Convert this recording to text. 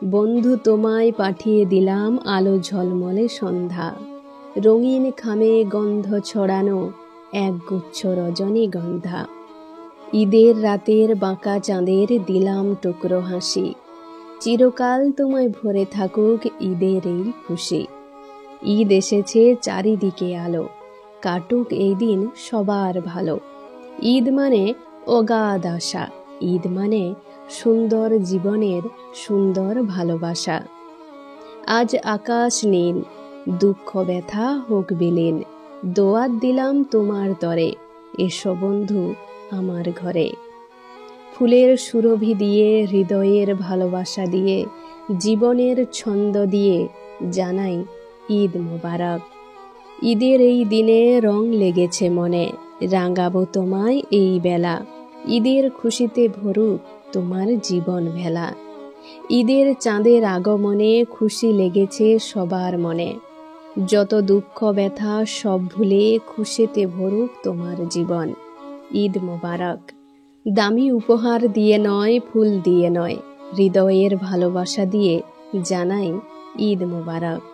বন্ধু তোমায় পাঠিয়ে দিলাম আলো ঝলমলে সন্ধ্যা, রঙিন খামে গন্ধ ছড়ানো একগুচ্ছ রজনীগন্ধা। ঈদের রাতের বাঁকা চাঁদের দিলাম টুকরো হাসি, চিরকাল তোমায় ভরে থাকুক ঈদের এই খুশি। ঈদ এসেছে চারিদিকে আলো, কাটুক এই দিন সবার ভালো। ঈদ মানে অগাধ আশা, ঈদ মানে সুন্দর জীবনের সুন্দর ভালোবাসা। আজ আকাশ নীল, দুঃখ ব্যথা হোক বিলীন, দোয়াত দিলাম তোমার তরে, এসো বন্ধু আমার ঘরে। ফুলের সুরভি দিয়ে, হৃদয়ের ভালোবাসা দিয়ে, জীবনের ছন্দ দিয়ে জানাই ঈদ মোবারক। ঈদের এই দিনে রং লেগেছে মনে, রাঙাবো তোমায় এই বেলা। ঈদের খুশিতে ভরুক তোমার জীবন ভেলা। ঈদের চাঁদের আগমনে খুশি লেগেছে সবার মনে, যত দুঃখ ব্যথা সব ভুলে খুশিতে ভরুক তোমার জীবন। ঈদ মোবারক। দামি উপহার দিয়ে নয়, ফুল দিয়ে নয়, হৃদয়ের ভালোবাসা দিয়ে জানাই ঈদ মোবারক।